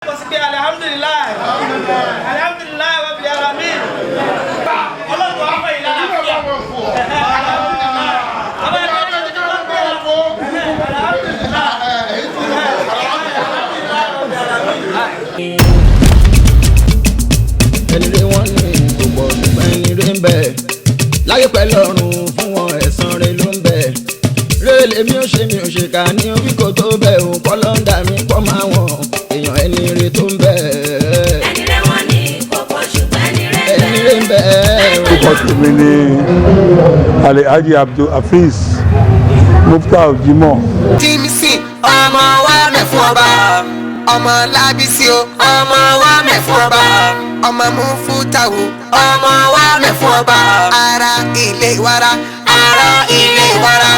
Alhamdulillah. Alhamdulillah wa bil alamin. Allah wa fa ila afiya. Ẹni wọ́n ní gbogbo ẹni rí ń bẹ̀ láyé pẹ̀lú ọ̀run fún wọn ẹ̀san rẹ̀ ló ń bẹ̀ rẹ́lẹ̀ mi ò ṣe ká ní orí kò tó bẹ̀ ò kọ́ lọ́ńdà mi pọ̀ máa wọ̀n èèyàn ẹni rí tó ń bẹ̀. ẹni rẹ̀ wọ́n ní kókó ṣùgbọ́n ẹni rí ń bẹ̀. Orúkọ tèmi ni Alhaji Jimoh Afeez Mufta Jimoh. Jimson ọmọ wa mẹ́fún ọba ọmọ lábísí o ọmọ wa mẹ́fún ọba ọmọ Mufutawu ọmọ wa mẹ́fún ọba ara ilé ìwara ara ilé ìwara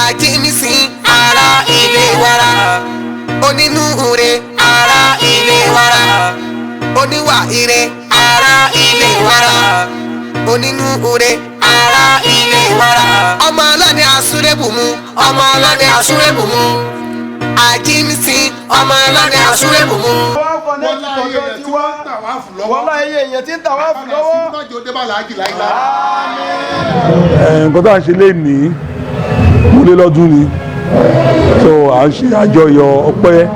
Ajimson ara ilé ìwara onínúure ara ilé ìwara oníwà ire ara ilé ìwara onínúure ara ilé ìwara ọmọ ọlọ́ni àsúrébùmú ọmọ ọlọ́ni àsúrébùmú Ajimson ọmọ ọlọ́ni àsúrébùmú. wọ́n láyé èèyàn tí ń tà wá fún lọ́wọ́. Nǹkan tó à ń ṣe lé ní múlé lọ́dún ni so à ń ṣe àjọyọ̀ ọpẹ́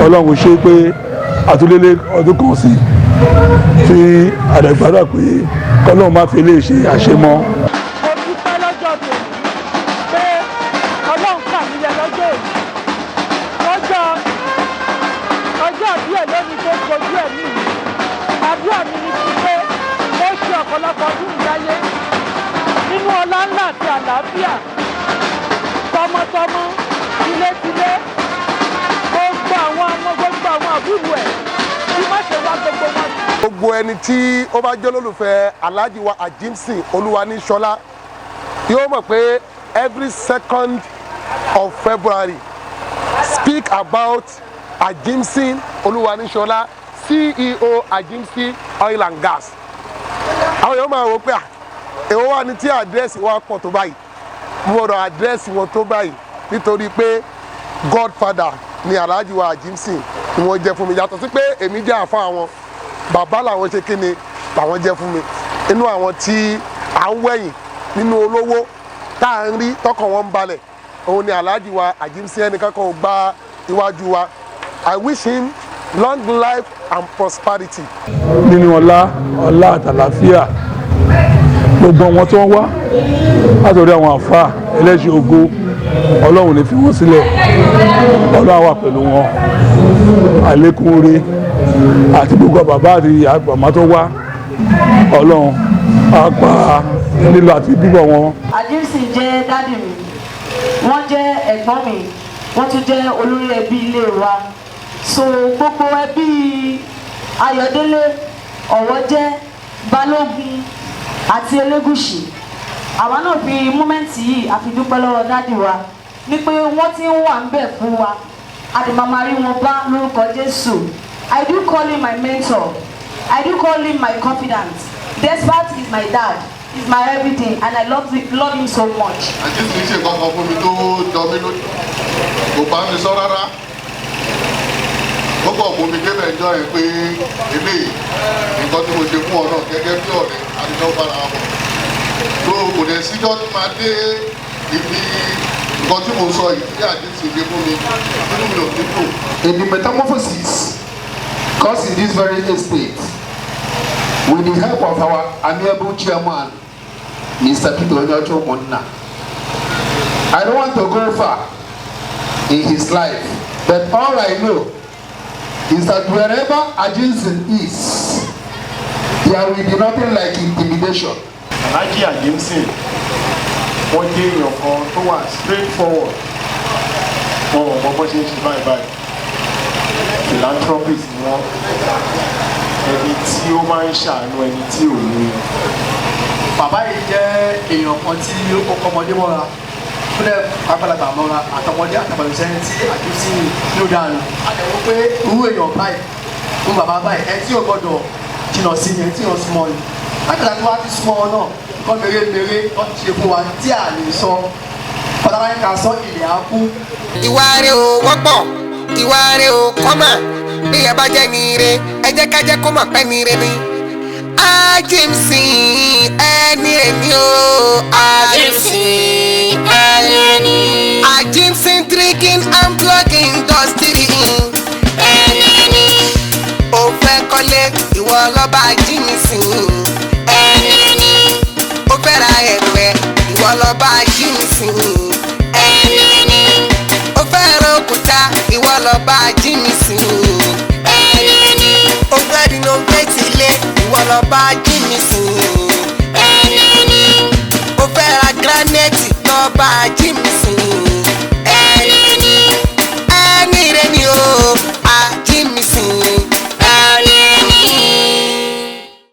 Ọlọ́run ṣe pé àtúndélé ọdún kan sí tí àdàgbàdà pé kọ́lọ́run má fi lè ṣe àṣemọ́. Mo dúpẹ́ lọ́jọ́ tèmi pé Ọlọ́run kà mí yẹ lọ́jọ́ èmi ọjọ́ díẹ̀ lónìí tó kojú ẹ̀mí mi àdúrà mi ni ti pé ó ṣe ọ̀pọ̀lọpọ̀ ọdún ìdáyé nínú ọlá ńlá àti àlàáfíà tọmọtọmọ tilétilé gbogbo àwọn àbúrò ẹ̀ tí má ṣe wá gbogbo wọn. Gbogbo ẹni tí ó bá jẹ́ olólùfẹ́ Alhaji wa Ajimson Olúwaníṣọlá yóò mọ̀ pé every 2nd of February speak about Ajimson Olúwaníṣọlá CEO Ajimson Oil and Gas. Àwọn yóò máa wò pé èwo wà ní tí àdírẹ́sì wa pọ̀ tó báyìí mo gbọ́dọ̀ àdírẹ́sì wọn tó báyìí nítorí pé Godfather ni Alhaji wa Ajimson ni wọ́n jẹ́ fún mi yàtọ̀ sí pé èmi jẹ́ àfa àwọn bàbá làwọn ṣe kíni làwọn jẹ́ fún mi inú àwọn tí à ń wẹ̀yìn nínú olówó tá à ń rí tọkàn wọn ń balẹ̀ òun ni Alhaji wa Ajimson ẹnìkan kan ò gba iwájú wa. I wish him long life and prosperity. Nínú ọlá àtàlàfíà gbogbo wọn tó ń wá látòrí àwọn àfáà ẹlẹ́ṣin ògo Ọlọ́run ní fi wọ́n sílẹ̀ Ọlọ́run wà pẹ̀lú wọn àlékún oore àti gbogbo bàbá àti àgbàmá tó wá Ọlọ́run á pa nílò àti bíbọ̀ wọn. Ajimson jẹ́ dádì mi wọ́n jẹ́ ẹ̀gbọ́n mi wọ́n tún jẹ́ olórí ẹbí ilé wa so gbogbo ẹbí Ayọ̀délé Ọ̀wọ́jẹ́ Balógun àti Elégùṣì àwa náà fi múmẹ́ǹtì yìí àfi dúpẹ́ lọ́wọ́ dádì wa ní pé wọ́n ti ń wà ń bẹ̀ fún wa àdìmọ̀mọ́ rí wọn bá lórúkọ Jésù. I do call him my mentor. I do call him my confidant. Despite he's my dad, he's my everything, and I love him so much. Ajimson ṣe kankan fún mi tó jọ mí lójú kò bá mi sọ rárá ó kàn mú mi débẹ̀ jọ ẹ̀ pé eléyìí nǹkan tí mo ṣe fún ọ náà gẹ́gẹ́ bí ọ̀rẹ́ àdìjọ́ bára wọn tó kò dẹ̀ síjọ́ tí máa dé ibi nǹkan tí mo sọ yìí tí Ajimson ṣe fún mi nínú mi ò ní kù. In the metamorphosis caused in this very estate, with the help of our amiable chairman, Mr. Peter Onyocho Monna. I don't want to go far in his life, but all I know is that wherever Ajimson is, there will be nothing like intimidation. Alhaji Ajimson, wọ́n jẹ́ èèyàn kan tó wà straightforward. Wọ́n mọ̀ bọ́ ṣe ń ṣe báyìí. Philanthropist ni wọ́n. Ẹni tí ó máa ń ṣàánú ẹni tí ò ní. Bàbá yìí jẹ́ èèyàn kan tí ó kọ́kọ́ ọmọdé mọ́ra. Fúnẹ̀ àgbàlagbà mọ́ra àtọmọdé àtàbàlùsẹ́ tí Ajimson ló dànù. A lè wọ́n pé irú èèyàn báyìí fún bàbá báyìí ẹ tí ò gbọ́dọ̀ jìnnà sí ni ẹ tí ò súnmọ́ ni. Lákàtà tí wọ́n á ti súnmọ́ ọ náà nǹkan mèremère wọ́n ti ṣe fún wa tí a lè sọ. Pàtàkì ká sọ ilẹ̀ á kú. Ìwà rẹ̀ ò wọ́pọ̀ ìwà rẹ̀ ò kọ́mà bí ẹ bá jẹ́ ní ire ẹ jẹ́ ká jẹ́ kó mọ̀ pé ní ire ni. Ajimson ẹni ẹni o. Ajimson ẹni ẹni. Ajimson drinking and plugging industry. Ẹni ẹni. Ó fẹ́ kọ́lé ìwọ lọ́ba Ajimson. Ẹni ẹni. Ó fẹ́ ra ẹ̀pẹ̀ ìwọ lọ́ba Ajimson. Ẹni ẹni. Ó fẹ́ ra òkúta ìwọ lọ́ba Ajimson. Ẹni ẹni. Ó fẹ́ renovate ilé ìwọ lọ́ba Ajimson.